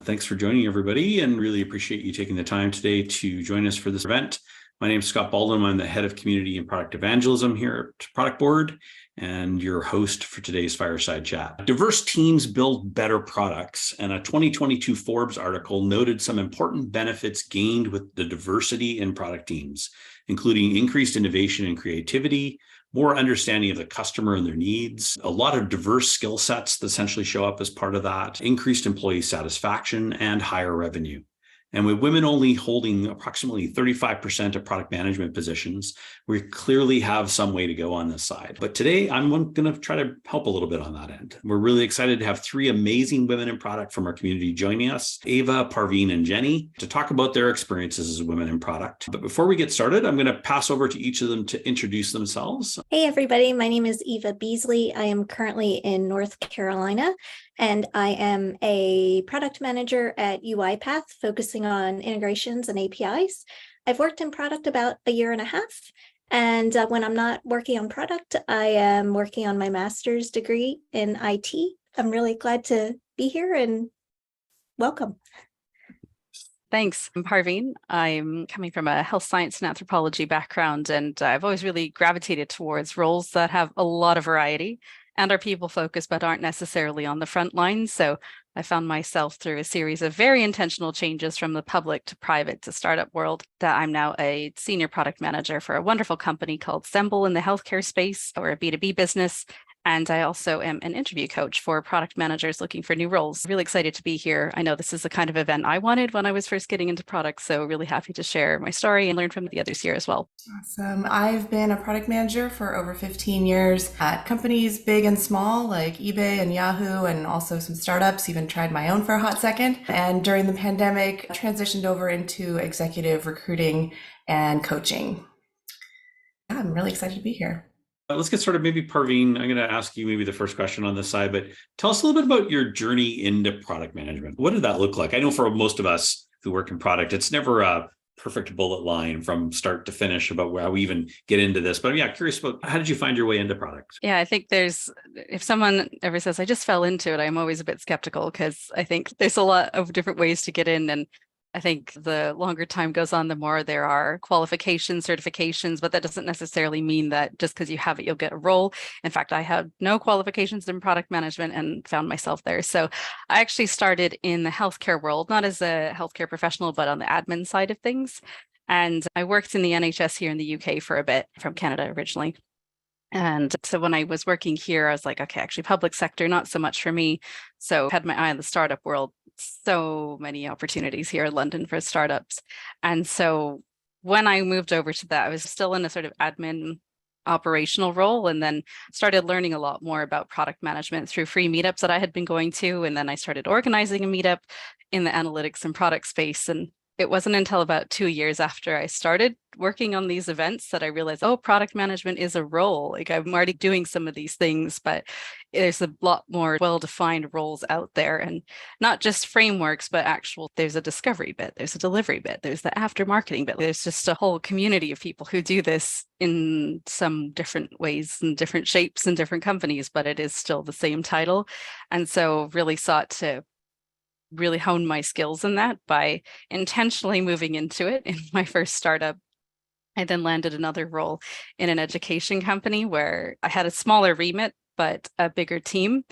Thanks for joining everybody and really appreciate you taking the time today to join us for this event. My name is Scott Baldwin. I'm the head of community and product evangelism here at Productboard and your host for today's fireside chat. Diverse teams build better products, and a 2022 Forbes article noted some important benefits gained with the diversity in product teams, including increased innovation and creativity, more understanding of the customer and their needs, a lot of diverse skill sets that essentially show up as part of that, increased employee satisfaction, and higher revenue. And with women only holding approximately 35% of product management positions, we clearly have some way to go on this side. But today, I'm going to try to help a little bit on that end. We're really excited to have three amazing women in product from our community joining us, Eva, Parveen, and Jenny, to talk about their experiences as women in product. But before we get started, I'm going to pass over to each of them to introduce themselves. Hey, everybody. My name is Eva Beasley. I am currently in North Carolina, and I am a product manager at UiPath, focusing on integrations and APIs. I've worked in product about a year and a half. And when I'm not working on product, I am working on my master's degree in IT. I'm really glad to be here and welcome. Thanks. I'm Parveen. I'm coming from a health science and anthropology background, and I've always really gravitated towards roles that have a lot of variety and are people focused, but aren't necessarily on the front lines. So I found myself through a series of very intentional changes from the public to private to startup world that I'm now a senior product manager for a wonderful company called Semble in the healthcare space, or a B2B business. And I also am an interview coach for product managers looking for new roles. Really excited to be here. I know this is the kind of event I wanted when I was first getting into products, so really happy to share my story and learn from the others here as well. Awesome. I've been a product manager for over 15 years at companies big and small like eBay and Yahoo, and also some startups, even tried my own for a hot second. And during the pandemic, transitioned over into executive recruiting and coaching. Yeah, I'm really excited to be here. Let's get started. Maybe Parveen, I'm going to ask you maybe the first question on this side, but tell us a little bit about your journey into product management. What did that look like? I know for most of us who work in product, it's never a perfect bullet line from start to finish about how we even get into this. But yeah, curious about how did you find your way into product? Yeah, I think if someone ever says, I just fell into it, I'm always a bit skeptical because I think there's a lot of different ways to get in. And I think the longer time goes on, the more there are qualifications, certifications, but that doesn't necessarily mean that just because you have it, you'll get a role. In fact, I had no qualifications in product management and found myself there. So I actually started in the healthcare world, not as a healthcare professional, but on the admin side of things. And I worked in the NHS here in the UK for a bit, from Canada originally. And so when I was working here, I was like, okay, actually public sector, not so much for me. So had my eye on the startup world. So many opportunities here in London for startups. And so when I moved over to that, I was still in a sort of admin operational role, and then started learning a lot more about product management through free meetups that I had been going to. And then I started organizing a meetup in the analytics and product space. And it wasn't until about 2 years after I started working on these events that I realized, oh, product management is a role. Like I'm already doing some of these things, but there's a lot more well-defined roles out there, and not just frameworks, but there's a discovery bit, there's a delivery bit, there's the after marketing bit. There's just a whole community of people who do this in some different ways and different shapes and different companies, but it is still the same title. And so really sought to really hone my skills in that by intentionally moving into it in my first startup. I then landed another role in an education company where I had a smaller remit, but a bigger team.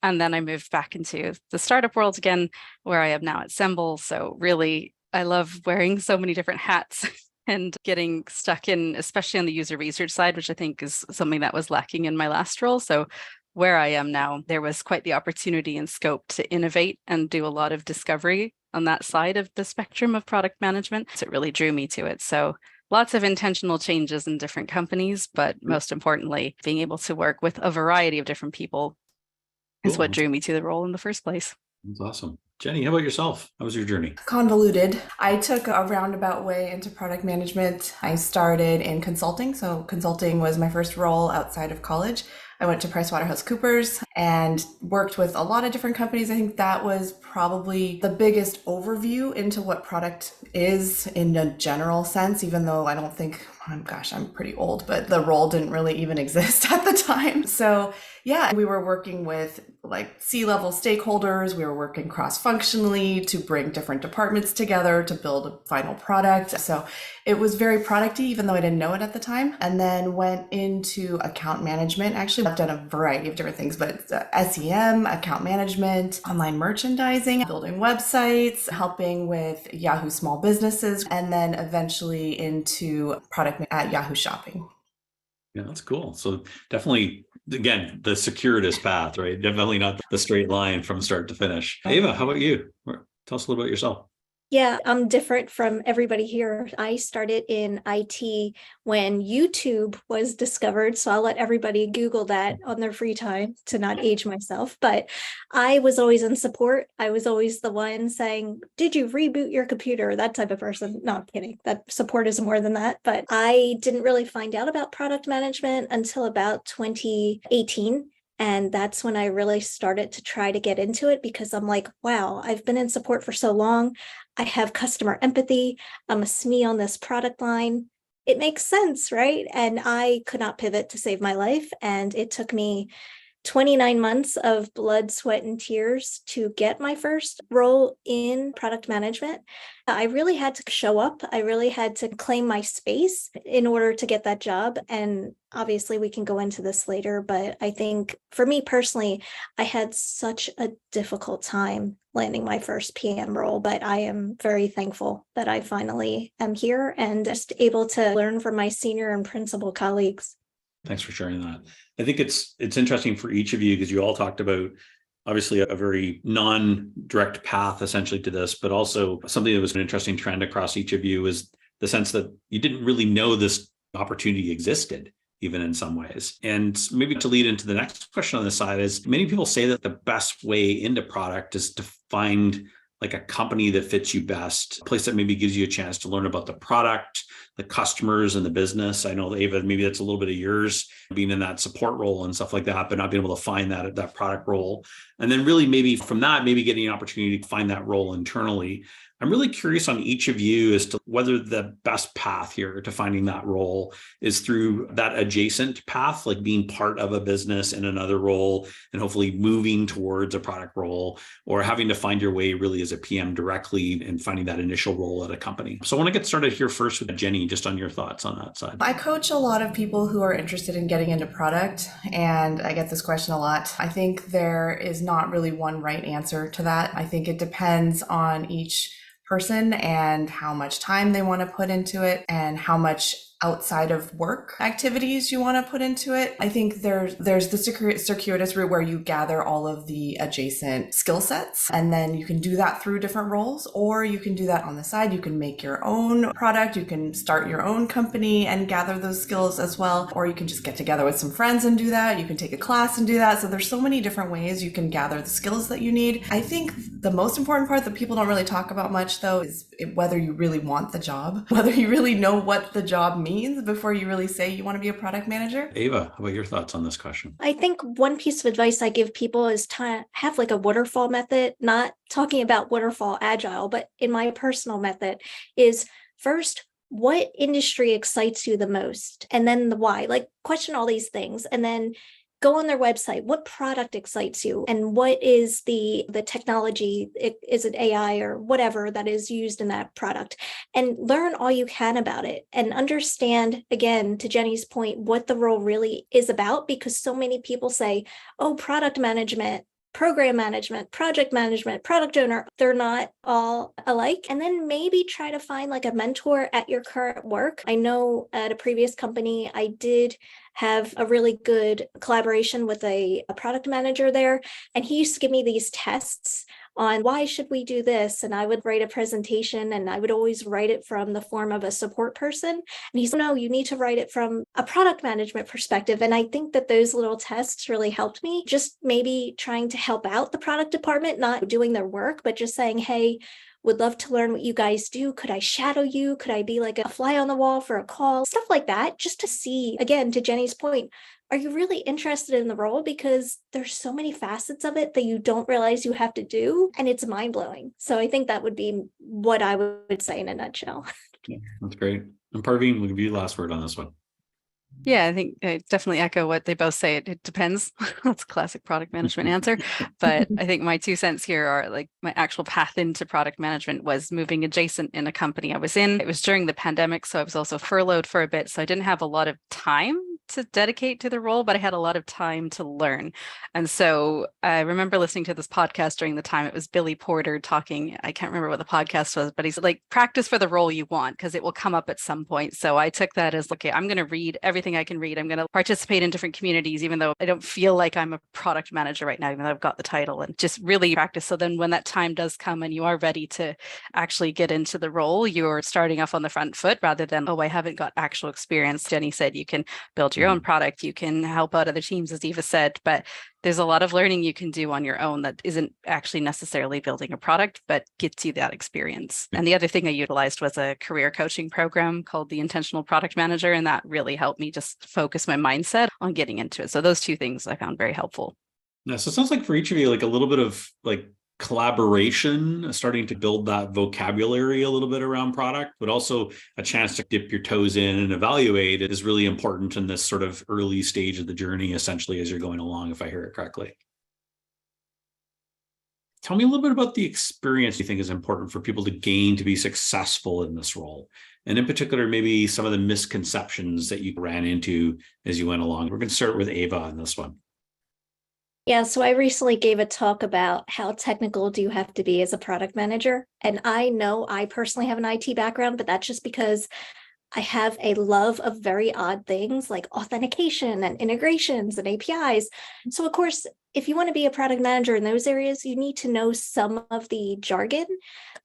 And then I moved back into the startup world again, where I am now at Semble. So really, I love wearing so many different hats and getting stuck in, especially on the user research side, which I think is something that was lacking in my last role. So where I am now, there was quite the opportunity and scope to innovate and do a lot of discovery on that side of the spectrum of product management. So it really drew me to it. So lots of intentional changes in different companies, but most importantly, being able to work with a variety of different people is what drew me to the role in the first place. That's awesome. Jenny, how about yourself? How was your journey? Convoluted. I took a roundabout way into product management. I started in consulting. So consulting was my first role outside of college. I went to PricewaterhouseCoopers and worked with a lot of different companies. I think that was probably the biggest overview into what product is in a general sense, even though I don't think I'm pretty old, but the role didn't really even exist at the time. So yeah, we were working with like C-level stakeholders. We were working cross-functionally to bring different departments together to build a final product. So it was very producty, even though I didn't know it at the time. And then went into account management. Actually, I've done a variety of different things, but SEM, account management, online merchandising, building websites, helping with Yahoo small businesses, and then eventually into product at Yahoo Shopping. Yeah, that's cool. So definitely, again, the circuitous path, right? Definitely not the straight line from start to finish. Eva, how about you? Tell us a little about yourself. Yeah, I'm different from everybody here. I started in IT when YouTube was discovered. So I'll let everybody Google that on their free time to not age myself. But I was always in support. I was always the one saying, did you reboot your computer? That type of person. No, I'm kidding. That support is more than that. But I didn't really find out about product management until about 2018. And that's when I really started to try to get into it because I'm like, wow, I've been in support for so long. I have customer empathy. I'm a SME on this product line. It makes sense, right? And I could not pivot to save my life. And it took me 29 months of blood, sweat, and tears to get my first role in product management. I really had to show up. I really had to claim my space in order to get that job. And obviously, we can go into this later, but I think for me personally, I had such a difficult time landing my first PM role, but I am very thankful that I finally am here and just able to learn from my senior and principal colleagues. Thanks for sharing that. I think it's interesting for each of you because you all talked about obviously a very non-direct path essentially to this, but also something that was an interesting trend across each of you is the sense that you didn't really know this opportunity existed, even in some ways. And maybe to lead into the next question on this side is many people say that the best way into product is to find like a company that fits you best, a place that maybe gives you a chance to learn about the product, the customers and the business. I know, Eva, maybe that's a little bit of yours being in that support role and stuff like that, but not being able to find that product role. And then really maybe from that, maybe getting an opportunity to find that role internally. I'm really curious on each of you as to whether the best path here to finding that role is through that adjacent path, like being part of a business in another role and hopefully moving towards a product role, or having to find your way really as a PM directly and finding that initial role at a company. So I want to get started here first with Jenny, just on your thoughts on that side. I coach a lot of people who are interested in getting into product, and I get this question a lot. I think there is not really one right answer to that. I think it depends on each person and how much time they want to put into it and how much outside of work activities you want to put into it. I think there's the circuitous route where you gather all of the adjacent skill sets, and then you can do that through different roles, or you can do that on the side. You can make your own product, you can start your own company and gather those skills as well, or you can just get together with some friends and do that. You can take a class and do that. So there's so many different ways you can gather the skills that you need. I think the most important part that people don't really talk about much though is whether you really want the job, whether you really know what the job means before you really say you want to be a product manager. Eva, how about your thoughts on this question? I think one piece of advice I give people is to have like a waterfall method, not talking about waterfall agile, but in my personal method is first, what industry excites you the most? And then the why, like question all these things and then go on their website. What product excites you? And what is the technology? Is it AI or whatever that is used in that product? And learn all you can about it and understand, again, to Jenny's point, what the role really is about, because so many people say, oh, product management, program management, project management, product owner, they're not all alike. And then maybe try to find like a mentor at your current work. I know at a previous company, I did have a really good collaboration with a product manager there. And he used to give me these tests on why should we do this? And I would write a presentation and I would always write it from the form of a support person. And he said, no, you need to write it from a product management perspective. And I think that those little tests really helped me, just maybe trying to help out the product department, not doing their work, but just saying, hey, would love to learn what you guys do. Could I shadow you? Could I be like a fly on the wall for a call? Stuff like that, just to see, again, to Jenny's point, are you really interested in the role? Because there's so many facets of it that you don't realize you have to do, and it's mind-blowing. So I think that would be what I would say in a nutshell. Yeah, that's great. And Parveen, we'll give you the last word on this one. Yeah, I think I definitely echo what they both say. It depends. That's a classic product management answer. But I think my 2 cents here are like my actual path into product management was moving adjacent in a company I was in. It was during the pandemic, so I was also furloughed for a bit. So I didn't have a lot of time to dedicate to the role, but I had a lot of time to learn. And so I remember listening to this podcast during the time. It was Billy Porter talking. I can't remember what the podcast was, but he's like, practice for the role you want because it will come up at some point. So I took that as, okay, I'm going to read everything I can read. I'm going to participate in different communities, even though I don't feel like I'm a product manager right now, even though I've got the title, and just really practice. So then when that time does come and you are ready to actually get into the role, you're starting off on the front foot rather than, oh, I haven't got actual experience. Jenny said you can build your own product, you can help out other teams, as Eva said, but there's a lot of learning you can do on your own that isn't actually necessarily building a product, but gets you that experience. And the other thing I utilized was a career coaching program called the Intentional Product Manager, and that really helped me just focus my mindset on getting into it. So those 2 things I found very helpful. Yeah, so it sounds like for each of you, like a little bit of like collaboration, starting to build that vocabulary a little bit around product, but also a chance to dip your toes in and evaluate is really important in this sort of early stage of the journey, essentially, as you're going along, if I hear it correctly. Tell me a little bit about the experience you think is important for people to gain to be successful in this role. And in particular, maybe some of the misconceptions that you ran into as you went along. We're going to start with Eva on this one. Yeah, so I recently gave a talk about how technical do you have to be as a product manager. And I know I personally have an IT background, but that's just because I have a love of very odd things like authentication and integrations and APIs. So of course, if you want to be a product manager in those areas, you need to know some of the jargon.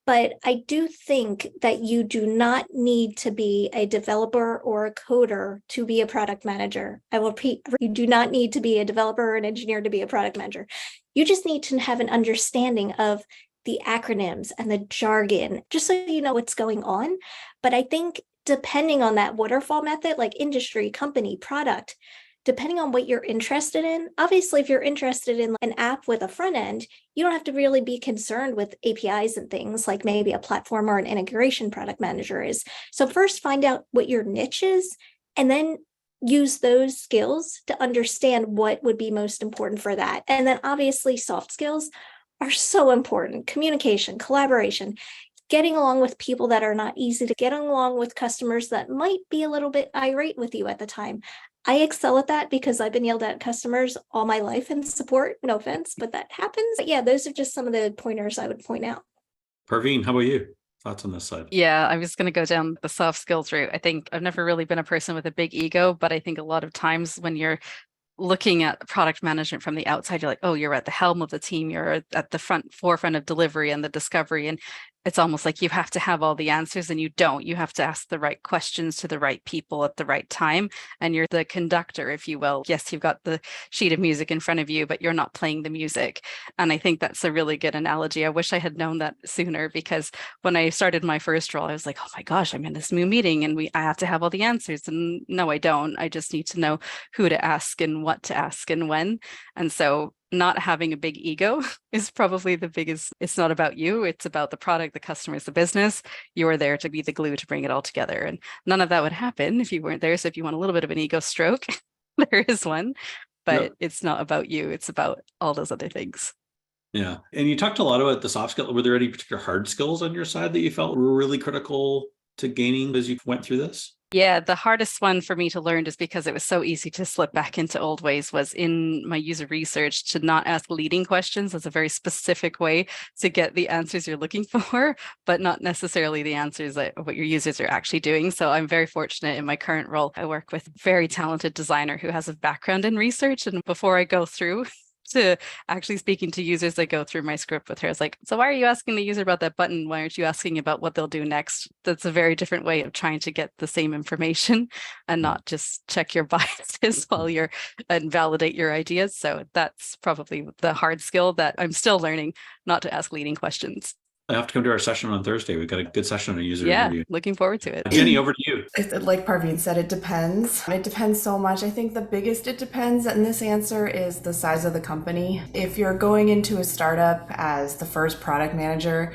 But I do think that you do not need to be a developer or a coder to be a product manager. I will repeat, you do not need to be a developer or an engineer to be a product manager. You just need to have an understanding of the acronyms and the jargon, just so you know what's going on. But I think depending on that waterfall method, like industry, company, product, depending on what you're interested in, obviously, if you're interested in an app with a front end, you don't have to really be concerned with APIs and things like maybe a platform or an integration product manager is. So first find out what your niche is, and then use those skills to understand what would be most important for that. And then obviously soft skills are so important. Communication, collaboration, getting along with people that are not easy to get along with, customers that might be a little bit irate with you at the time. I excel at that because I've been yelled at customers all my life in support. No offense, but that happens. But yeah, those are just some of the pointers I would point out. Parveen, how about you? Thoughts on this side? Yeah, I was going to go down the soft skills route. I think I've never really been a person with a big ego, but I think a lot of times when you're looking at product management from the outside, you're like, oh, you're at the helm of the team, you're at the forefront of delivery and the discovery. And it's almost like you have to have all the answers, and you don't. You have to ask the right questions to the right people at the right time. And you're the conductor, if you will. Yes, you've got the sheet of music in front of you, but you're not playing the music. And I think that's a really good analogy. I wish I had known that sooner, because when I started my first role, I was like, oh my gosh, I'm in this new meeting and I have to have all the answers. And no, I don't. I just need to know who to ask and what to ask and when. And so not having a big ego is probably the biggest. It's not about you. It's about the product, the customers, the business. You're there to be the glue to bring it all together. And none of that would happen if you weren't there. So if you want a little bit of an ego stroke, there is one, but It's not about you. It's about all those other things. Yeah. And you talked a lot about the soft skills. Were there any particular hard skills on your side that you felt were really critical to gaining as you went through this? Yeah, the hardest one for me to learn, just because it was so easy to slip back into old ways, was in my user research to not ask leading questions. That's a very specific way to get the answers you're looking for, but not necessarily the answers that what your users are actually doing. So I'm very fortunate in my current role. I work with a very talented designer who has a background in research. And before I go through to actually speaking to users, I go through my script with her. It's like, so why are you asking the user about that button? Why aren't you asking about what they'll do next? That's a very different way of trying to get the same information and not just check your biases while you're and validate your ideas. So that's probably the hard skill that I'm still learning, not to ask leading questions. I have to come to our session on Thursday. We've got a good session on a user interview. Looking forward to it. Jenny, over to you. Like Parveen said, it depends. It depends so much. I think the biggest it depends in this answer is the size of the company. If you're going into a startup as the first product manager,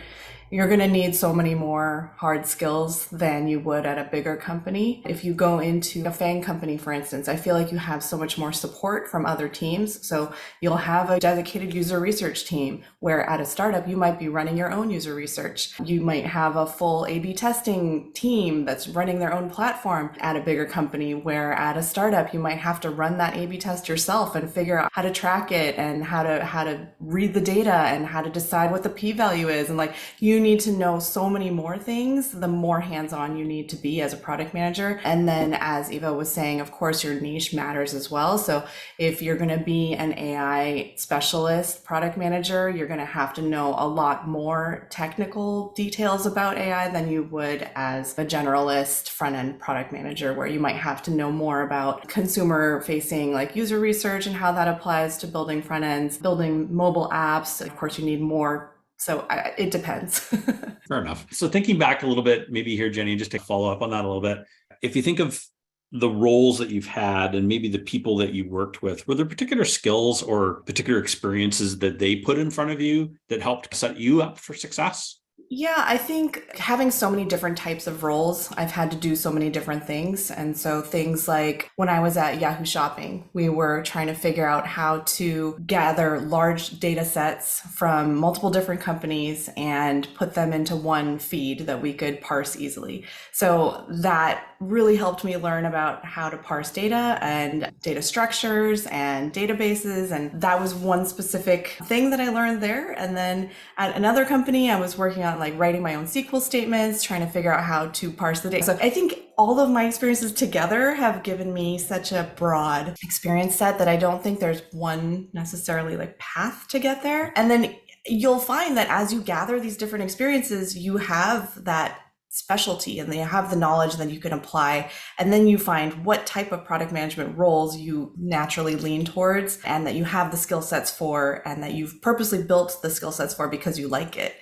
you're going to need so many more hard skills than you would at a bigger company. If you go into a FANG company, for instance, I feel like you have so much more support from other teams. So you'll have a dedicated user research team, where at a startup, you might be running your own user research. You might have a full A/B testing team that's running their own platform at a bigger company, where at a startup, you might have to run that A/B test yourself and figure out how to track it and how to read the data and how to decide what the p-value is. And like, you need to know so many more things, the more hands-on you need to be as a product manager. And then, as Eva was saying, of course, your niche matters as well. So if you're going to be an AI specialist product manager, you're going to have to know a lot more technical details about AI than you would as a generalist front-end product manager, where you might have to know more about consumer-facing like user research and how that applies to building front ends, building mobile apps. Of course, you need more. So it depends. Fair enough. So thinking back a little bit, maybe here, Jenny, just to follow up on that a little bit, if you think of the roles that you've had and maybe the people that you worked with, were there particular skills or particular experiences that they put in front of you that helped set you up for success? Yeah, I think having so many different types of roles, I've had to do so many different things. And so things like when I was at Yahoo Shopping, we were trying to figure out how to gather large data sets from multiple different companies and put them into one feed that we could parse easily. So that really helped me learn about how to parse data and data structures and databases. And that was one specific thing that I learned there. And then at another company, I was working on like writing my own SQL statements, trying to figure out how to parse the data. So I think all of my experiences together have given me such a broad experience set that I don't think there's one necessarily like path to get there. And then you'll find that as you gather these different experiences, you have that specialty and they have the knowledge that you can apply. And then you find what type of product management roles you naturally lean towards and that you have the skill sets for and that you've purposely built the skill sets for because you like it.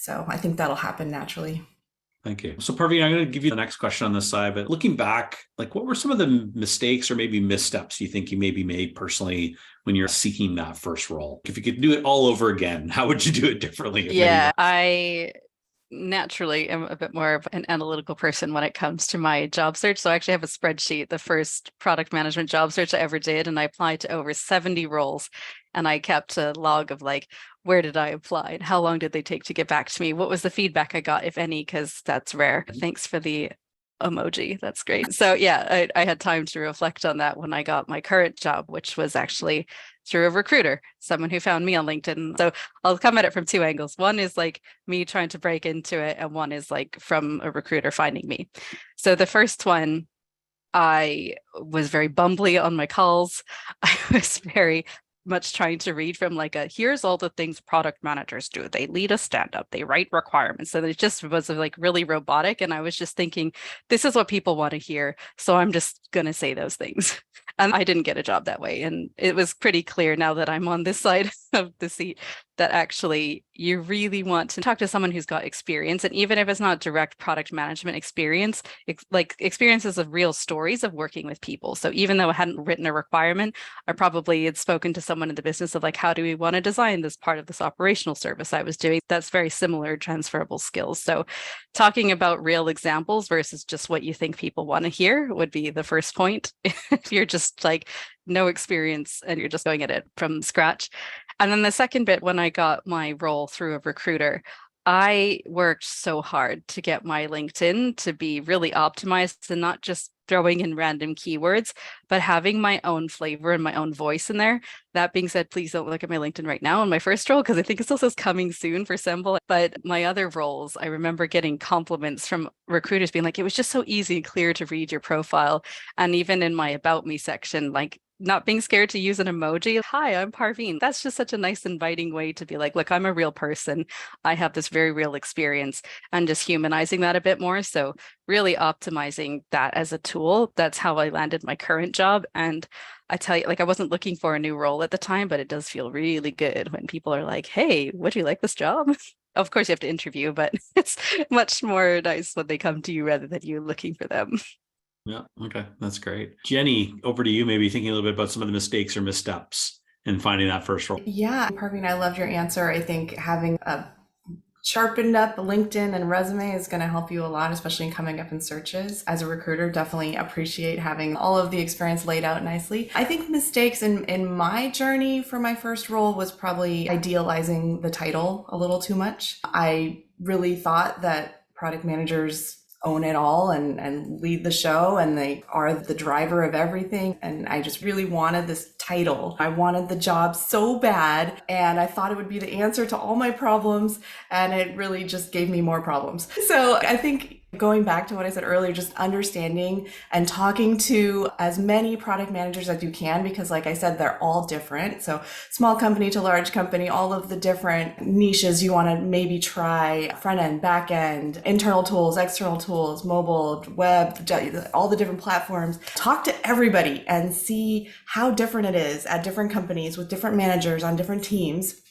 So I think that'll happen naturally. Thank you. So Parveen, I'm going to give you the next question on this side, but looking back, like what were some of the mistakes or maybe missteps you think you maybe made personally when you're seeking that first role? If you could do it all over again, how would you do it differently? Yeah, I naturally am a bit more of an analytical person when it comes to my job search. So I actually have a spreadsheet, the first product management job search I ever did, and I applied to over 70 roles. And I kept a log of like, where did I apply? And how long did they take to get back to me? What was the feedback I got, if any, because that's rare. Thanks for the emoji. That's great. So yeah, I had time to reflect on that when I got my current job, which was actually through a recruiter, someone who found me on LinkedIn. So I'll come at it from two angles. One is like me trying to break into it, and one is like from a recruiter finding me. So the first one, I was very bumbly on my calls. I was very much trying to read from like here's all the things product managers do. They lead a stand-up, they write requirements. So it just was like really robotic. And I was just thinking, this is what people want to hear. So I'm just going to say those things. And I didn't get a job that way. And it was pretty clear now that I'm on this side of the seat that actually you really want to talk to someone who's got experience. And even if it's not direct product management experience, like experiences of real stories of working with people. So even though I hadn't written a requirement, I probably had spoken to someone in the business of like, how do we want to design this part of this operational service I was doing? That's very similar transferable skills. So talking about real examples versus just what you think people want to hear would be the first point. If you're just like no experience and you're just going at it from scratch. And then the second bit, when I got my role through a recruiter, I worked so hard to get my LinkedIn to be really optimized and not just throwing in random keywords, but having my own flavor and my own voice in there. That being said, please don't look at my LinkedIn right now on my first role, because I think it still says coming soon for Semble. But my other roles, I remember getting compliments from recruiters being like, it was just so easy and clear to read your profile. And even in my About Me section, like not being scared to use an emoji. Hi, I'm Parveen. That's just such a nice, inviting way to be like, look, I'm a real person. I have this very real experience, and just humanizing that a bit more. So really optimizing that as a tool. That's how I landed my current job. And I tell you, like, I wasn't looking for a new role at the time, but it does feel really good when people are like, hey, would you like this job? Of course, you have to interview, but it's much more nice when they come to you rather than you looking for them. Yeah. Okay. That's great. Jenny, over to you, maybe thinking a little bit about some of the mistakes or missteps in finding that first role. Yeah, Parveen, I loved your answer. I think having a sharpened up LinkedIn and resume is going to help you a lot, especially in coming up in searches. As a recruiter, definitely appreciate having all of the experience laid out nicely. I think mistakes in my journey for my first role was probably idealizing the title a little too much. I really thought that product managers own it all and lead the show, and they are the driver of everything. And I just really wanted this title. I wanted the job so bad, and I thought it would be the answer to all my problems, and it really just gave me more problems. So I think going back to what I said earlier, just understanding and talking to as many product managers as you can, because like I said, they're all different. So small company to large company, all of the different niches you want to maybe try, front end, back end, internal tools, external tools, mobile, web, all the different platforms. Talk to everybody and see how different it is at different companies with different managers on different teams.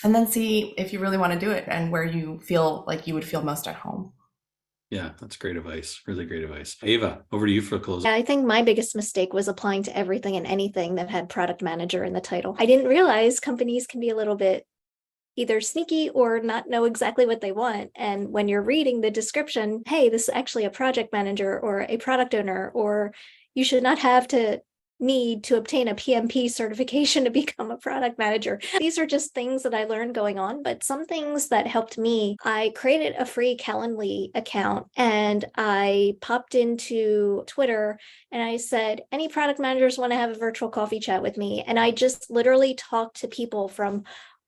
And then see if you really want to do it and where you feel like you would feel most at home. Yeah, that's great advice. Really great advice. Eva, over to you for a close. Yeah, I think my biggest mistake was applying to everything and anything that had product manager in the title. I didn't realize companies can be a little bit either sneaky or not know exactly what they want. And when you're reading the description, hey, this is actually a project manager or a product owner, or you should not have to need to obtain a PMP certification to become a product manager. These are just things that I learned going on, but some things that helped me, I created a free Calendly account and I popped into Twitter and I said, any product managers want to have a virtual coffee chat with me? And I just literally talked to people from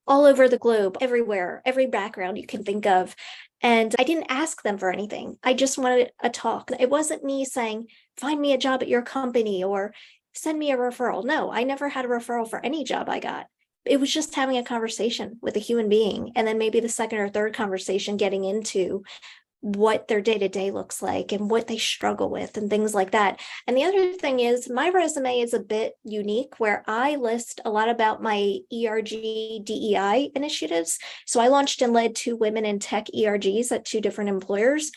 all over the globe, everywhere, every background you can think of. And I didn't ask them for anything. I just wanted a talk. It wasn't me saying, find me a job at your company or send me a referral. No, I never had a referral for any job I got. It was just having a conversation with a human being. And then maybe the second or third conversation getting into what their day-to-day looks like and what they struggle with and things like that. And the other thing is my resume is a bit unique where I list a lot about my ERG DEI initiatives. So I launched and led 2 women in tech ERGs at 2 different employers.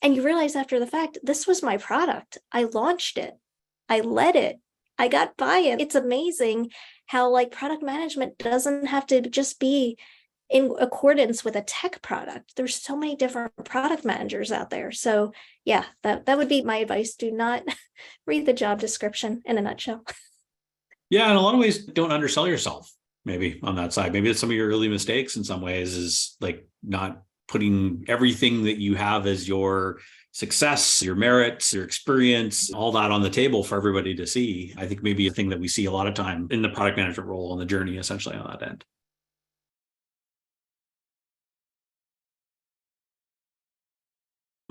And you realize after the fact, this was my product. I launched it. I led it. I got buy-in. It's amazing how like product management doesn't have to just be in accordance with a tech product. There's so many different product managers out there. So yeah, that would be my advice. Do not read the job description in a nutshell. Yeah, in a lot of ways, don't undersell yourself. Maybe on that side, maybe that's some of your early mistakes in some ways is like not putting everything that you have as your success, your merits, your experience, all that on the table for everybody to see. I think maybe a thing that we see a lot of time in the product management role and the journey essentially on that end.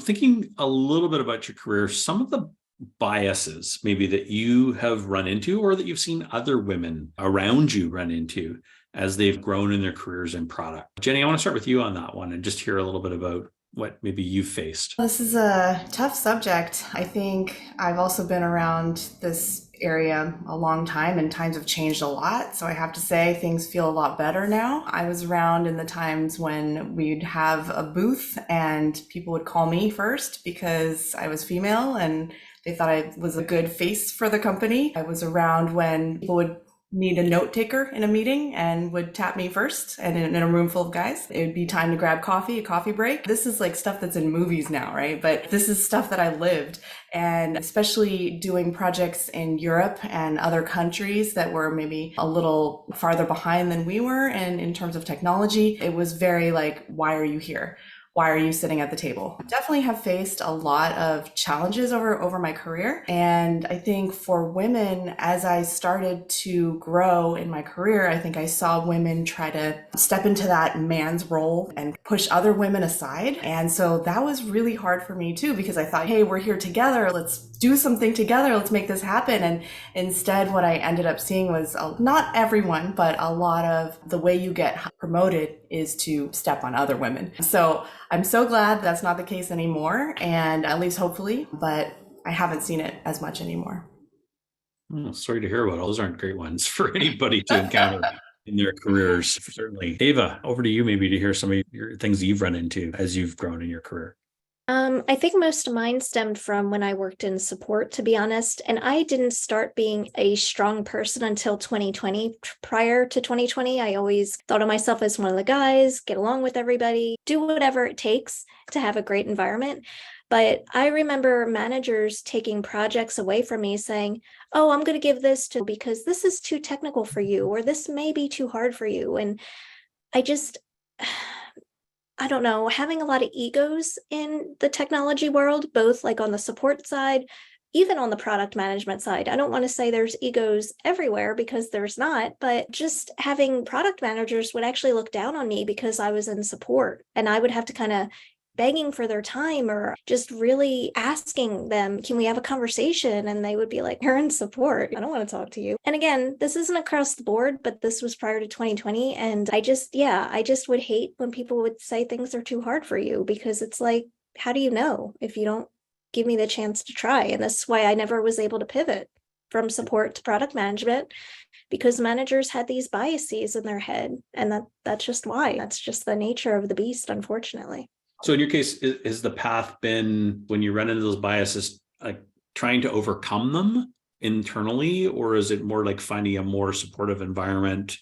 Thinking a little bit about your career, some of the biases maybe that you have run into or that you've seen other women around you run into as they've grown in their careers in product. Jenny, I want to start with you on that one and just hear a little bit about what maybe you've faced. This is a tough subject. I think I've also been around this area a long time and times have changed a lot. So I have to say things feel a lot better now. I was around in the times when we'd have a booth and people would call me first because I was female and they thought I was a good face for the company. I was around when people would need a note taker in a meeting and would tap me first, and in a room full of guys, it would be time to grab coffee, a coffee break. This is like stuff that's in movies now, right? But this is stuff that I lived. And especially doing projects in Europe and other countries that were maybe a little farther behind than we were. And in terms of technology, it was very like, why are you here? Why are you sitting at the table? Definitely have faced a lot of challenges over my career. And I think for women, as I started to grow in my career, I think I saw women try to step into that man's role and push other women aside. And so that was really hard for me too, because I thought, hey, we're here together. Let's do something together. Let's make this happen. And instead, what I ended up seeing was not everyone, but a lot of the way you get promoted is to step on other women. So I'm so glad that's not the case anymore, and at least hopefully, but I haven't seen it as much anymore. Oh, sorry to hear about all those. Aren't great ones for anybody to encounter in their careers, certainly. Eva, over to you maybe to hear some of your things you've run into as you've grown in your career. I think most of mine stemmed from when I worked in support, to be honest. And I didn't start being a strong person until 2020. Prior to 2020, I always thought of myself as one of the guys, get along with everybody, do whatever it takes to have a great environment. But I remember managers taking projects away from me saying, oh, I'm going to give this to because this is too technical for you, or this may be too hard for you. And I just, I don't know, having a lot of egos in the technology world, both like on the support side, even on the product management side. I don't want to say there's egos everywhere because there's not, but just having product managers would actually look down on me because I was in support and I would have to kind of begging for their time or just really asking them, can we have a conversation? And they would be like, you're in support. I don't want to talk to you. And again, this isn't across the board, but this was prior to 2020. And I just would hate when people would say things are too hard for you because it's like, how do you know if you don't give me the chance to try? And that's why I never was able to pivot from support to product management because managers had these biases in their head. And that's just why. That's just the nature of the beast, unfortunately. So in your case, has the path been when you run into those biases, like trying to overcome them internally, or is it more like finding a more supportive environment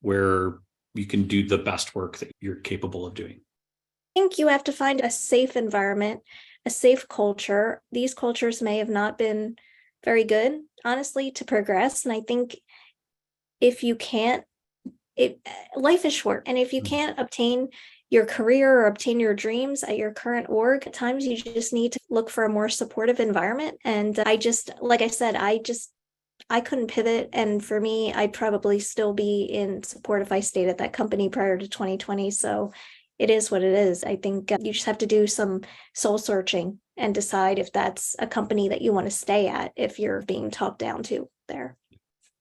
where you can do the best work that you're capable of doing? I think you have to find a safe environment, a safe culture. These cultures may have not been very good, honestly, to progress. And I think if you can't, life is short. And if you can't obtain your career or obtain your dreams at your current org, at times you just need to look for a more supportive environment. And I just, like I said, I couldn't pivot. And for me, I'd probably still be in support if I stayed at that company prior to 2020. So it is what it is. I think you just have to do some soul searching and decide if that's a company that you want to stay at if you're being talked down to there.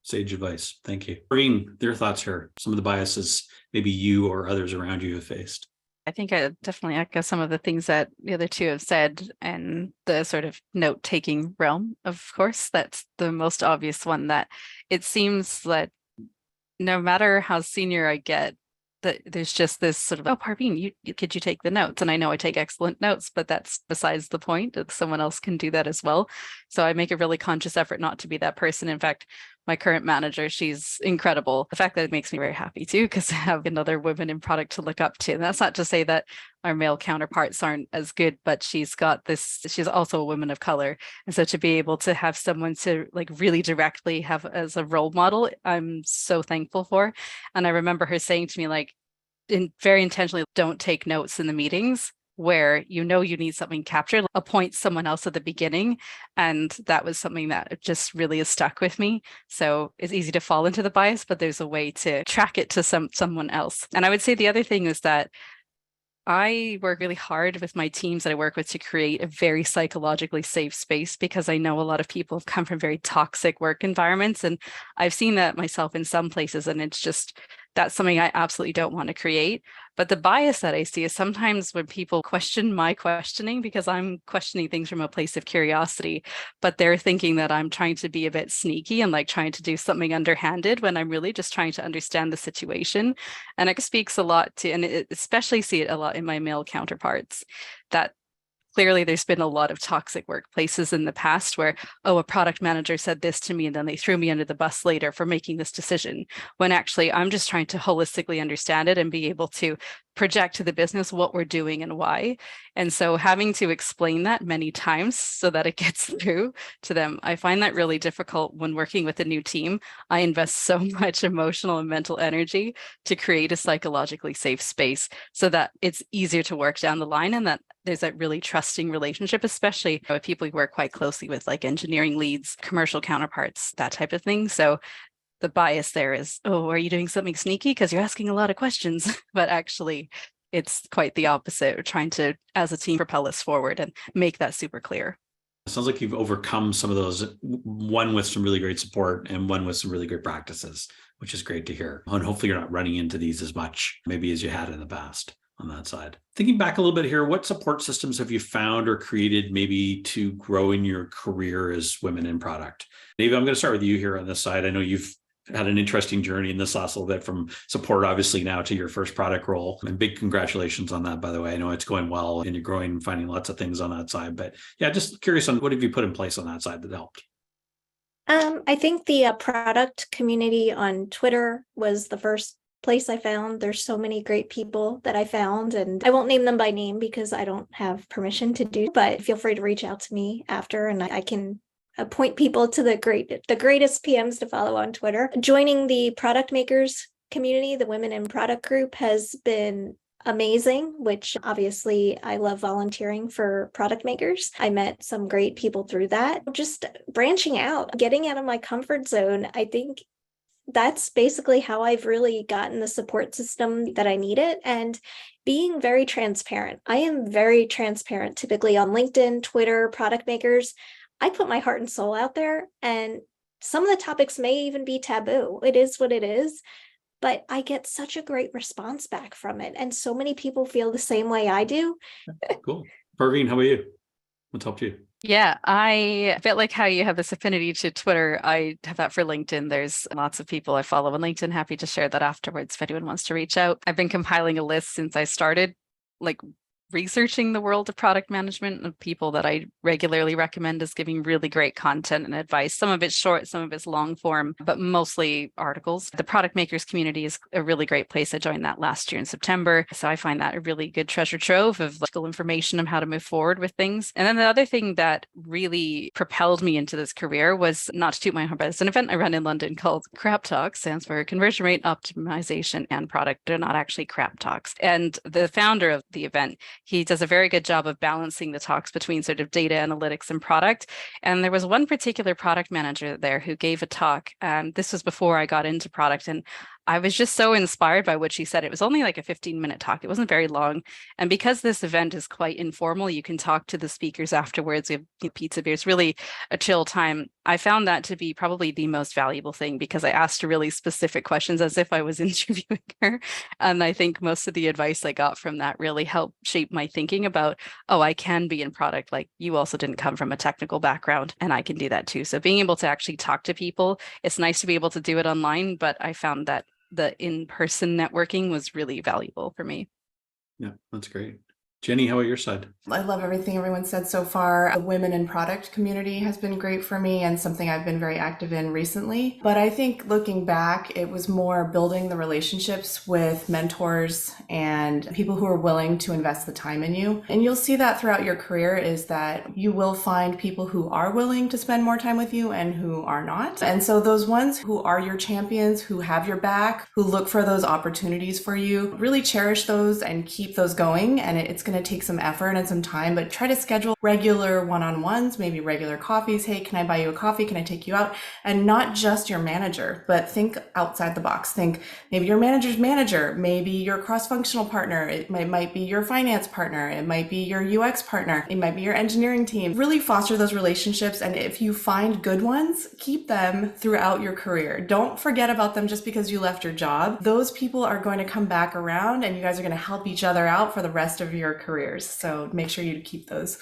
Sage advice. Thank you. Parveen, your thoughts here, some of the biases maybe you or others around you have faced. I think I definitely echo some of the things that the other two have said, and the sort of note-taking realm, of course, that's the most obvious one, that it seems that no matter how senior I get, that there's just this sort of, oh, Parveen, could you take the notes? And I know I take excellent notes, but that's besides the point. Someone else can do that as well. So I make a really conscious effort not to be that person. In fact, my current manager, she's incredible. The fact that it makes me very happy too, because I have another woman in product to look up to. And that's not to say that our male counterparts aren't as good, but she's got this, she's also a woman of color. And so to be able to have someone to like really directly have as a role model, I'm so thankful for. And I remember her saying to me, like, very intentionally, don't take notes in the meetings where you know you need something captured, appoint someone else at the beginning. And that was something that just really has stuck with me. So it's easy to fall into the bias, but there's a way to track it to someone else. And I would say the other thing is that I work really hard with my teams that I work with to create a very psychologically safe space, because I know a lot of people have come from very toxic work environments. And I've seen that myself in some places. And it's just, that's something I absolutely don't want to create. But the bias that I see is sometimes when people question my questioning, because I'm questioning things from a place of curiosity, but they're thinking that I'm trying to be a bit sneaky and like trying to do something underhanded when I'm really just trying to understand the situation. And it speaks a lot to, and especially see it a lot in my male counterparts, that clearly there's been a lot of toxic workplaces in the past where, oh, a product manager said this to me and then they threw me under the bus later for making this decision, when actually I'm just trying to holistically understand it and be able to project to the business what we're doing and why. And so having to explain that many times so that it gets through to them, I find that really difficult when working with a new team. I invest so much emotional and mental energy to create a psychologically safe space so that it's easier to work down the line, and that there's that really trusting relationship, especially with people we work quite closely with, like engineering leads, commercial counterparts, that type of thing. So the bias there is, oh, are you doing something sneaky because you're asking a lot of questions? But actually, it's quite the opposite. We're trying to, as a team, propel us forward and make that super clear. It sounds like you've overcome some of those, one with some really great support and one with some really great practices, which is great to hear. And hopefully you're not running into these as much maybe as you had in the past on that side. Thinking back a little bit here, what support systems have you found or created maybe to grow in your career as women in product? Eva, I'm going to start with you here on this side. I know you've had an interesting journey in this last little bit, from support, obviously, now to your first product role. And big congratulations on that, by the way. I know it's going well and you're growing and finding lots of things on that side. But yeah, just curious on what have you put in place on that side that helped? I think the product community on Twitter was the first place I found. There's so many great people that I found, and I won't name them by name because I don't have permission to do, but feel free to reach out to me after and I can point people to the greatest PMs to follow on Twitter. Joining the product makers community, the Women in Product group, has been amazing, which obviously I love volunteering for product makers. I met some great people through that. Just branching out, getting out of my comfort zone. I think that's basically how I've really gotten the support system that I needed, and being very transparent. I am very transparent typically on LinkedIn, Twitter, product makers. I put my heart and soul out there, and some of the topics may even be taboo. It is what it is. But I get such a great response back from it. And so many people feel the same way I do. Cool. Parveen, how about you? What's helped you? Yeah, I felt like how you have this affinity to Twitter. I have that for LinkedIn. There's lots of people I follow on LinkedIn. Happy to share that afterwards if anyone wants to reach out. I've been compiling a list since I started, like, researching the world of product management, of people that I regularly recommend as giving really great content and advice. Some of it's short, some of it's long form, but mostly articles. The product makers community is a really great place. I joined that last year in September. So I find that a really good treasure trove of information on how to move forward with things. And then the other thing that really propelled me into this career was, not to toot my horn, but it's an event I run in London called Crap Talks, stands for Conversion Rate Optimization and Product. They're not actually crap talks. And the founder of the event, he does a very good job of balancing the talks between sort of data analytics and product. And there was one particular product manager there who gave a talk. This was before I got into product. And I was just so inspired by what she said. It was only like a 15-minute talk. It wasn't very long. And because this event is quite informal, you can talk to the speakers afterwards. We have pizza beers, really a chill time. I found that to be probably the most valuable thing, because I asked her really specific questions as if I was interviewing her. And I think most of the advice I got from that really helped shape my thinking about, oh, I can be in product. Like, you also didn't come from a technical background, and I can do that too. So being able to actually talk to people, it's nice to be able to do it online, but I found that the in-person networking was really valuable for me. Yeah, that's great. Jenny, how about your side? I love everything everyone said so far. The women in product community has been great for me and something I've been very active in recently. But I think looking back, it was more building the relationships with mentors and people who are willing to invest the time in you. And you'll see that throughout your career, is that you will find people who are willing to spend more time with you and who are not. And so those ones who are your champions, who have your back, who look for those opportunities for you, really cherish those and keep those going. And it's going to take some effort and some time, but try to schedule regular one-on-ones, maybe regular coffees. Hey, can I buy you a coffee? Can I take you out? And not just your manager, but think outside the box. Think maybe your manager's manager, maybe your cross-functional partner. It might be your finance partner. It might be your UX partner. It might be your engineering team. Really foster those relationships. And if you find good ones, keep them throughout your career. Don't forget about them just because you left your job. Those people are going to come back around, and you guys are going to help each other out for the rest of your careers. So make sure you keep those.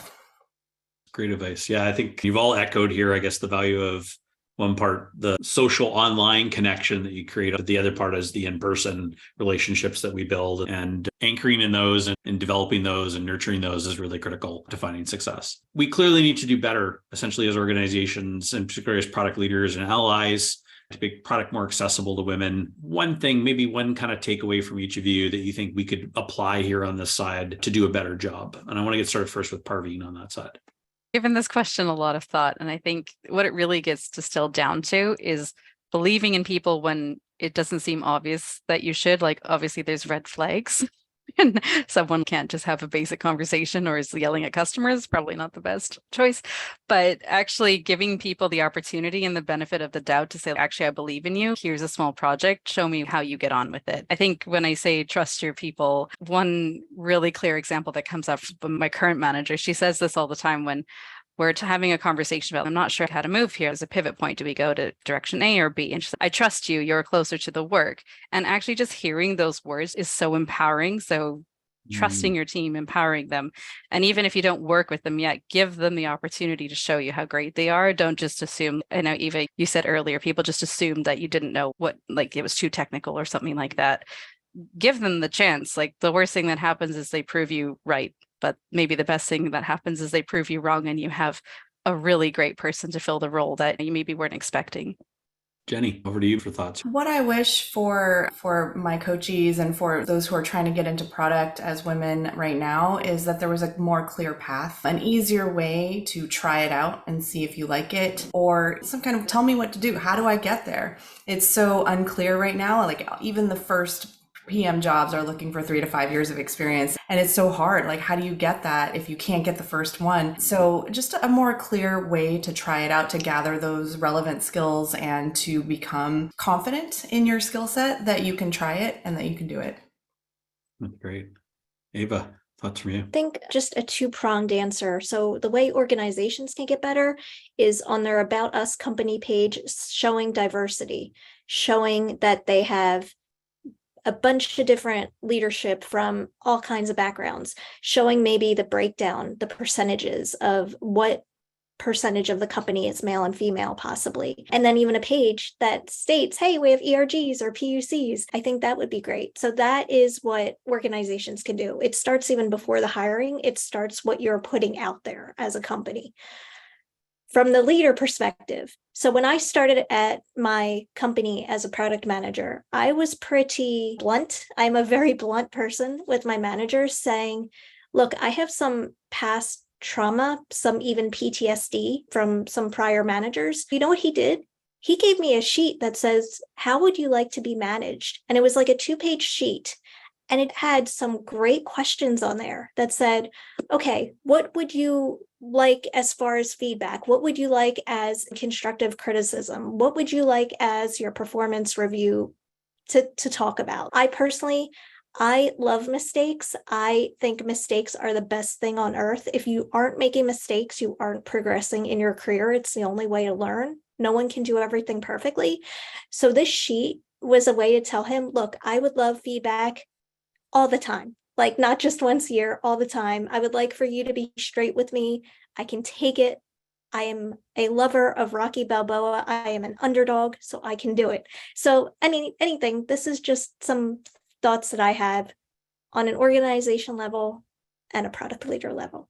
Great advice. Yeah, I think you've all echoed here, I guess, the value of one part, the social online connection that you create. The other part is the in-person relationships that we build, and anchoring in those and developing those and nurturing those is really critical to finding success. We clearly need to do better, essentially, as organizations, and particularly as product leaders and allies, to make product more accessible to women. One thing, maybe one kind of takeaway from each of you that you think we could apply here on this side to do a better job. And I want to get started first with Parveen on that side. Given this question a lot of thought, and I think what it really gets distilled down to is believing in people when it doesn't seem obvious that you should. Like, obviously there's red flags and someone can't just have a basic conversation or is yelling at customers, probably not the best choice. But actually giving people the opportunity and the benefit of the doubt to say, actually, I believe in you. Here's a small project. Show me how you get on with it. I think when I say trust your people, one really clear example that comes up from my current manager, she says this all the time when we're having a conversation about, I'm not sure how to move here as a pivot point. Do we go to direction A or B? And she's like, I trust you. You're closer to the work. And actually just hearing those words is so empowering. So trusting your team, empowering them. And even if you don't work with them yet, give them the opportunity to show you how great they are. Don't just assume. I know, Eva, you said earlier, people just assumed that you didn't know what, like it was too technical or something like that. Give them the chance. Like the worst thing that happens is they prove you right. But maybe the best thing that happens is they prove you wrong and you have a really great person to fill the role that you maybe weren't expecting. Jenny, over to you for thoughts. What I wish for my coachees and for those who are trying to get into product as women right now is that there was a more clear path, an easier way to try it out and see if you like it, or some kind of tell me what to do. How do I get there? It's so unclear right now. Like even the first PM jobs are looking for 3 to 5 years of experience. And it's so hard. Like, how do you get that if you can't get the first one? So just a more clear way to try it out, to gather those relevant skills and to become confident in your skill set that you can try it and that you can do it. That's great. Eva, thoughts from you? I think just a two-pronged answer. So the way organizations can get better is on their About Us company page, showing diversity, showing that they have a bunch of different leadership from all kinds of backgrounds, showing maybe the breakdown, the percentages of what percentage of the company is male and female possibly. And then even a page that states, hey, we have ERGs or PUCs. I think that would be great. So that is what organizations can do. It starts even before the hiring. It starts what you're putting out there as a company. From the leader perspective, so when I started at my company as a product manager, I was pretty blunt. I'm a very blunt person with my managers, saying, look, I have some past trauma, some even PTSD from some prior managers. You know what he did? He gave me a sheet that says, how would you like to be managed? And it was like a 2-page sheet. And it had some great questions on there that said, okay, what would you like as far as feedback? What would you like as constructive criticism? What would you like as your performance review to talk about? I love mistakes. I think mistakes are the best thing on earth. If you aren't making mistakes, you aren't progressing in your career. It's the only way to learn. No one can do everything perfectly. So this sheet was a way to tell him, look, I would love feedback all the time, like not just once a year, all the time. I would like for you to be straight with me. I can take it. I am a lover of Rocky Balboa. I am an underdog, so I can do it. So, I mean, anything, this is just some thoughts that I have on an organization level and a product leader level.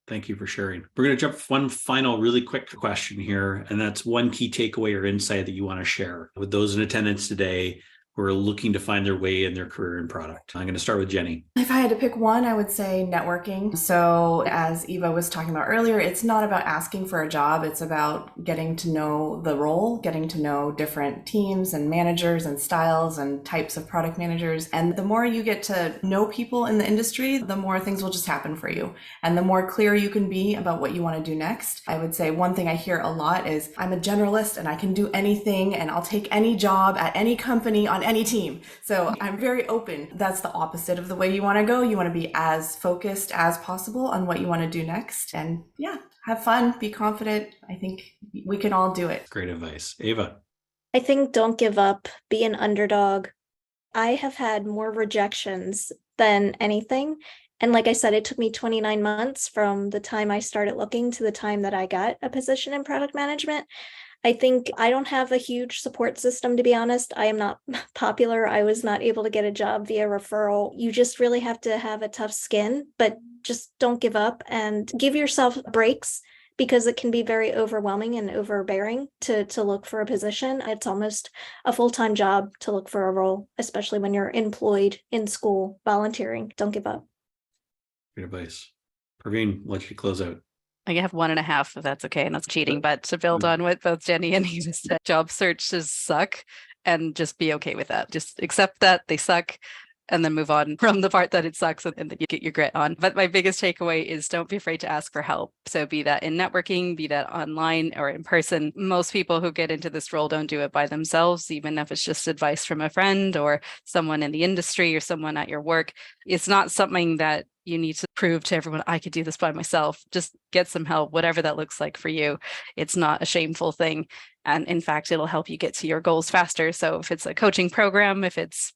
Thank you for sharing. We're going to jump one final really quick question here, and that's one key takeaway or insight that you want to share with those in attendance today who are looking to find their way in their career in product. I'm going to start with Jenny. If I had to pick one, I would say networking. So as Eva was talking about earlier, it's not about asking for a job. It's about getting to know the role, getting to know different teams and managers and styles and types of product managers. And the more you get to know people in the industry, the more things will just happen for you. And the more clear you can be about what you want to do next. I would say one thing I hear a lot is, I'm a generalist and I can do anything and I'll take any job at any company on any team. So I'm very open. That's the opposite of the way you want to go. You want to be as focused as possible on what you want to do next. And yeah, have fun, be confident. I think we can all do it. Great advice. Eva. I think don't give up, be an underdog. I have had more rejections than anything. And like I said, it took me 29 months from the time I started looking to the time that I got a position in product management. I think I don't have a huge support system, to be honest. I am not popular. I was not able to get a job via referral. You just really have to have a tough skin, but just don't give up and give yourself breaks, because it can be very overwhelming and overbearing to look for a position. It's almost a full-time job to look for a role, especially when you're employed, in school, volunteering. Don't give up. Great advice. Parveen, let you close out. I have 1.5, if that's okay, and that's cheating. But to build on what both Jenny and Eva said, job searches suck, and just be okay with that. Just accept that they suck, and then move on from the part that it sucks, and then you get your grit on. But my biggest takeaway is don't be afraid to ask for help. So be that in networking, be that online or in person. Most people who get into this role don't do it by themselves, even if it's just advice from a friend or someone in the industry or someone at your work. It's not something that you need to prove to everyone, I could do this by myself. Just get some help, whatever that looks like for you. It's not a shameful thing. And in fact, it'll help you get to your goals faster. So if it's a coaching program, if it's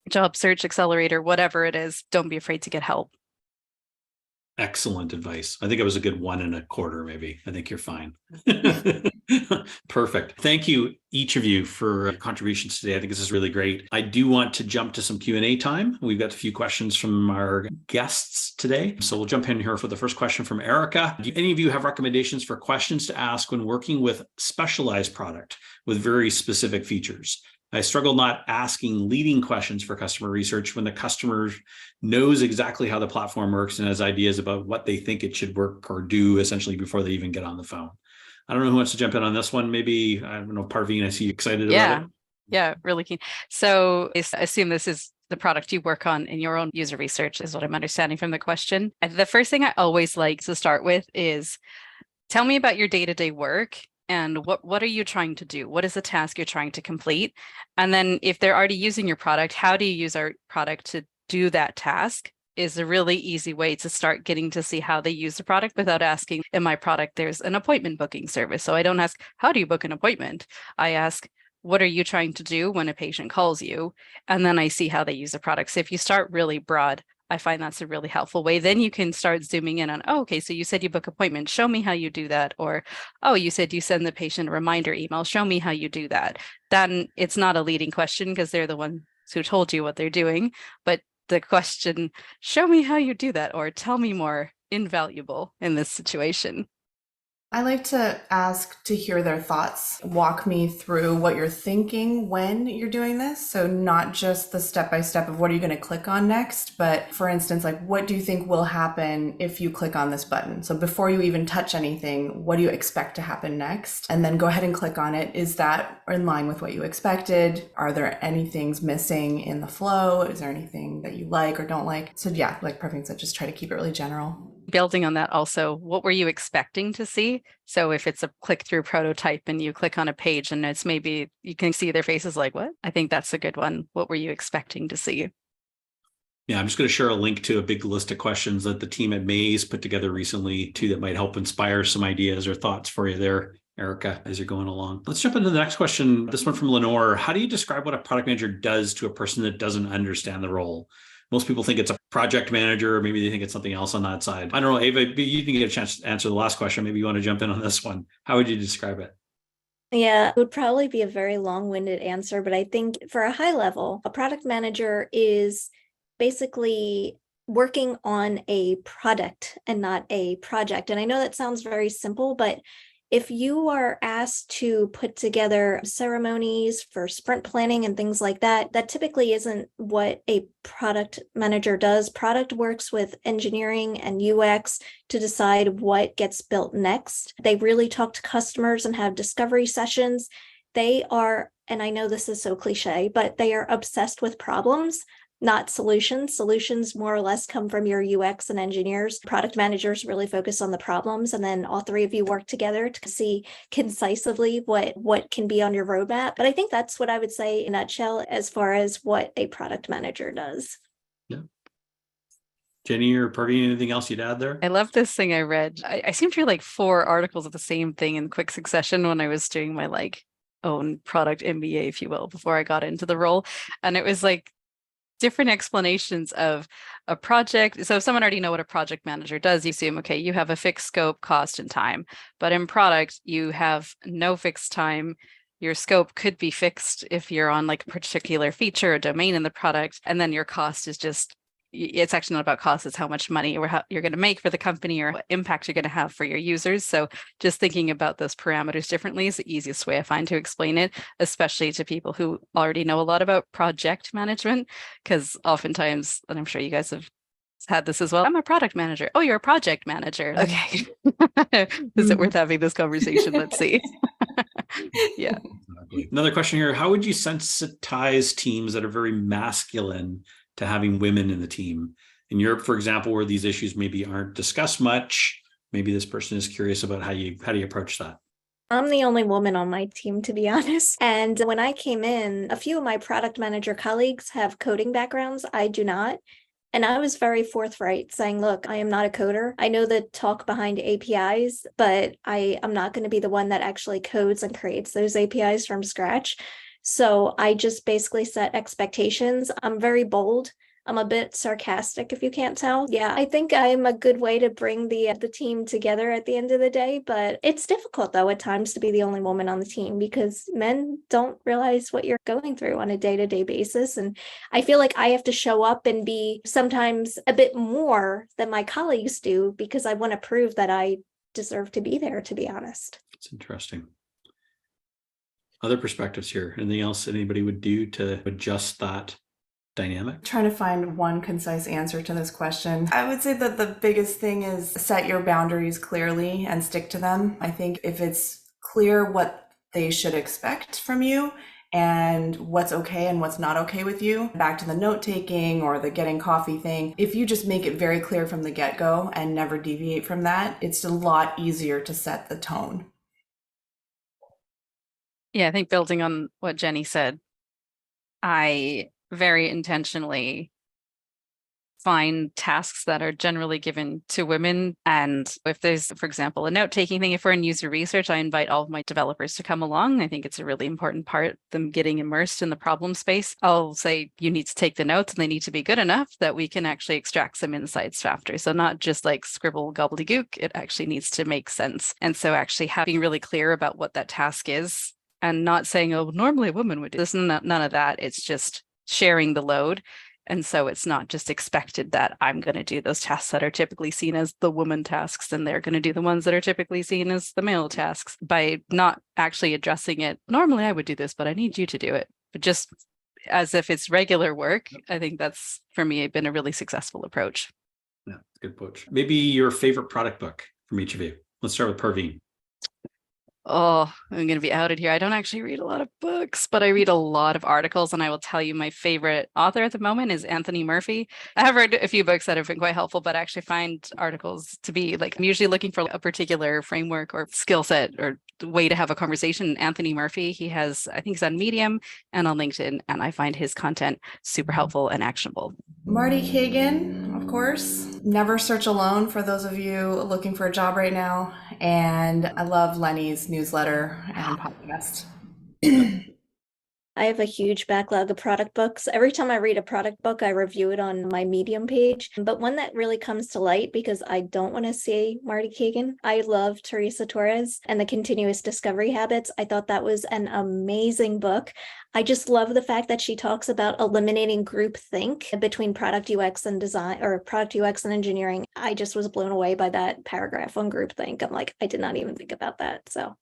job search accelerator, whatever it is, don't be afraid to get help. Excellent advice. I think it was a good 1.25, maybe. I think you're fine. Perfect. Thank you, each of you, for your contributions today. I think this is really great. I do want to jump to some Q&A time. We've got a few questions from our guests today. So we'll jump in here for the first question from Erica. Do any of you have recommendations for questions to ask when working with specialized product with very specific features? I struggle not asking leading questions for customer research when the customer knows exactly how the platform works and has ideas about what they think it should work or do essentially before they even get on the phone. I don't know who wants to jump in on this one. Maybe, I don't know, Parveen, I see you excited about it. Yeah, really keen. So I assume this is the product you work on in your own user research is what I'm understanding from the question. And the first thing I always like to start with is tell me about your day-to-day work. And what are you trying to do? What is the task you're trying to complete? And then if they're already using your product, how do you use our product to do that task? Is a really easy way to start getting to see how they use the product without asking, in my product, there's an appointment booking service. So I don't ask, how do you book an appointment? I ask, what are you trying to do when a patient calls you? And then I see how they use the product. So if you start really broad, I find that's a really helpful way. Then you can start zooming in on, oh, okay, so you said you book appointments. Show me how you do that. Or, oh, you said you send the patient a reminder email. Show me how you do that. Then it's not a leading question because they're the ones who told you what they're doing. But the question, show me how you do that, or tell me more, invaluable in this situation. I like to ask to hear their thoughts. Walk me through what you're thinking when you're doing this. So not just the step-by-step of what are you going to click on next, but for instance, like what do you think will happen if you click on this button? So before you even touch anything, what do you expect to happen next? And then go ahead and click on it. Is that in line with what you expected? Are there any things missing in the flow? Is there anything that you like or don't like? So yeah, like Parveen said, just try to keep it really general. Building on that also, what were you expecting to see? So if it's a click-through prototype and you click on a page and it's maybe you can see their faces like, what? I think that's a good one. What were you expecting to see? Yeah, I'm just going to share a link to a big list of questions that the team at Maze put together recently too that might help inspire some ideas or thoughts for you there, Erica, as you're going along. Let's jump into the next question. This one from Lenore. How do you describe what a product manager does to a person that doesn't understand the role? Most people think it's a project manager, or maybe they think it's something else on that side. I don't know, Eva, you didn't get a chance to answer the last question. Maybe you want to jump in on this one. How would you describe it? Yeah, it would probably be a very long-winded answer, but I think for a high level, a product manager is basically working on a product and not a project. And I know that sounds very simple, but if you are asked to put together ceremonies for sprint planning and things like that, that typically isn't what a product manager does. Product works with engineering and UX to decide what gets built next. They really talk to customers and have discovery sessions. They are, and I know this is so cliche, but they are obsessed with problems, not solutions. Solutions more or less come from your UX and engineers. Product managers really focus on the problems, and then all three of you work together to see concisely what can be on your roadmap. But I think that's what I would say in a nutshell as far as what a product manager does. Yeah. Jenny or Parveen, anything else you'd add there? I love this thing I read. I seem to read like 4 articles of the same thing in quick succession when I was doing my own product MBA, if you will, before I got into the role. And it was like different explanations of a project. So if someone already know what a project manager does, you assume, okay, you have a fixed scope, cost, and time. But in product, you have no fixed time. Your scope could be fixed if you're on like a particular feature or domain in the product. And then your cost is just, it's actually not about cost, it's how much money or how you're going to make for the company or what impact you're going to have for your users. So just thinking about those parameters differently is the easiest way I find to explain it, especially to people who already know a lot about project management, because oftentimes, and I'm sure you guys have had this as well, I'm a product manager. Oh, you're a project manager. Okay. Is it worth having this conversation? Let's see. Yeah. Exactly. Another question here. How would you sensitize teams that are very masculine to having women in the team? In Europe, for example, where these issues maybe aren't discussed much, maybe this person is curious about how do you approach that? I'm the only woman on my team, to be honest. And when I came in, a few of my product manager colleagues have coding backgrounds. I do not. And I was very forthright saying, look, I am not a coder. I know the talk behind APIs, but I am not going to be the one that actually codes and creates those APIs from scratch. So I just basically set expectations. I'm very bold. I'm a bit sarcastic, if you can't tell. Yeah, I think I'm a good way to bring the team together at the end of the day, but it's difficult though at times to be the only woman on the team because men don't realize what you're going through on a day-to-day basis. And I feel like I have to show up and be sometimes a bit more than my colleagues do because I want to prove that I deserve to be there, to be honest. It's interesting. Other perspectives here. Anything else anybody would do to adjust that dynamic? Trying to find one concise answer to this question. I would say that the biggest thing is set your boundaries clearly and stick to them. I think if it's clear what they should expect from you and what's okay and what's not okay with you, back to the note taking or the getting coffee thing, if you just make it very clear from the get-go and never deviate from that, it's a lot easier to set the tone. Yeah, I think building on what Jenny said, I very intentionally find tasks that are generally given to women. And if there's, for example, a note-taking thing, if we're in user research, I invite all of my developers to come along. I think it's a really important part, them getting immersed in the problem space. I'll say, you need to take the notes and they need to be good enough that we can actually extract some insights after. So not just like scribble gobbledygook, it actually needs to make sense. And so actually having really clear about what that task is and not saying, oh, normally a woman would do this, none of that. It's just sharing the load. And so it's not just expected that I'm going to do those tasks that are typically seen as the woman tasks, and they're going to do the ones that are typically seen as the male tasks. By not actually addressing it, normally I would do this, but I need you to do it. But just as if it's regular work, I think that's, for me, been a really successful approach. Yeah, good approach. Maybe your favorite product book from each of you. Let's start with Parveen. Oh, I'm going to be outed here. I don't actually read a lot of books, but I read a lot of articles. And I will tell you, my favorite author at the moment is Anthony Murphy. I have read a few books that have been quite helpful, but I actually find articles to be like, I'm usually looking for a particular framework or skill set or way to have a conversation. Anthony Murphy, he has, I think he's on Medium and on LinkedIn, and I find his content super helpful and actionable. Marty Kagan, of course. Never Search Alone for those of you looking for a job right now. And I love Lenny's newsletter and podcast. I have a huge backlog of product books. Every time I read a product book, I review it on my Medium page. But one that really comes to light, because I don't want to say Marty Kagan, I love Teresa Torres and the Continuous Discovery Habits. I thought that was an amazing book. I just love the fact that she talks about eliminating groupthink between product UX and design, or product UX and engineering. I just was blown away by that paragraph on groupthink. I'm like, I did not even think about that. So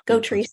go Teresa.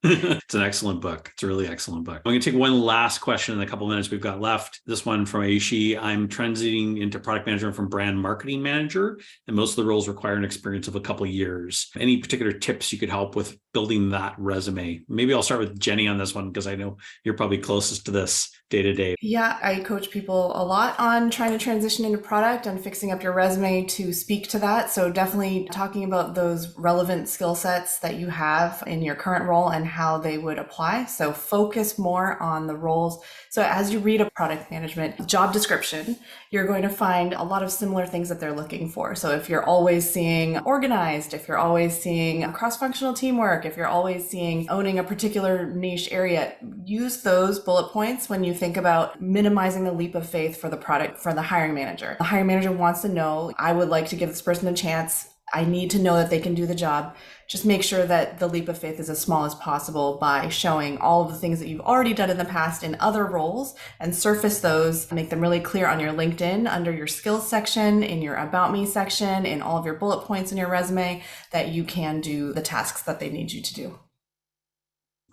It's an excellent book. It's a really excellent book. I'm going to take one last question in the couple of minutes we've got left. This one from Aishi. I'm transiting into product management from brand marketing manager, and most of the roles require an experience of a couple of years. Any particular tips you could help with building that resume? Maybe I'll start with Jenny on this one, because I know you're probably closest to this day to day. Yeah, I coach people a lot on trying to transition into product and fixing up your resume to speak to that. So definitely talking about those relevant skill sets that you have in your current role and how they would apply. So focus more on the roles. So as you read a product management job description, you're going to find a lot of similar things that they're looking for. So if you're always seeing organized, if you're always seeing cross-functional teamwork, if you're always seeing owning a particular niche area, use those bullet points when you think about minimizing the leap of faith for the product for the hiring manager. The hiring manager wants to know, I would like to give this person a chance. I need to know that they can do the job. Just make sure that the leap of faith is as small as possible by showing all of the things that you've already done in the past in other roles, and surface those, make them really clear on your LinkedIn, under your skills section, in your About Me section, in all of your bullet points in your resume, that you can do the tasks that they need you to do.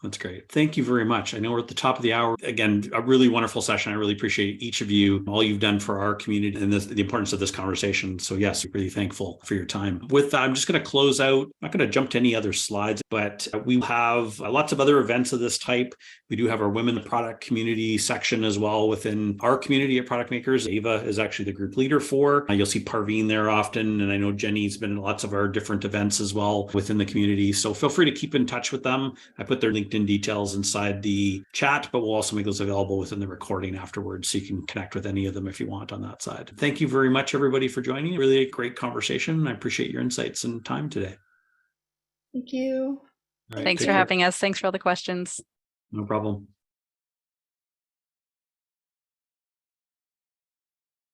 That's great. Thank you very much. I know we're at the top of the hour. Again, a really wonderful session. I really appreciate each of you, all you've done for our community, and the importance of this conversation. So yes, really thankful for your time. With that, I'm just going to close out. I'm not going to jump to any other slides, but we have lots of other events of this type. We do have our Women in Product community section as well within our community at Product Makers. Eva is actually the group leader for. You'll see Parveen there often. And I know Jenny's been in lots of our different events as well within the community. So feel free to keep in touch with them. I put their LinkedIn details inside the chat, but we'll also make those available within the recording afterwards, so you can connect with any of them if you want on that side. Thank you very much, everybody, for joining. Really a great conversation. I appreciate your insights and time today. Thank you. All right, Thanks take for care. having us. Thanks for all the questions. No problem.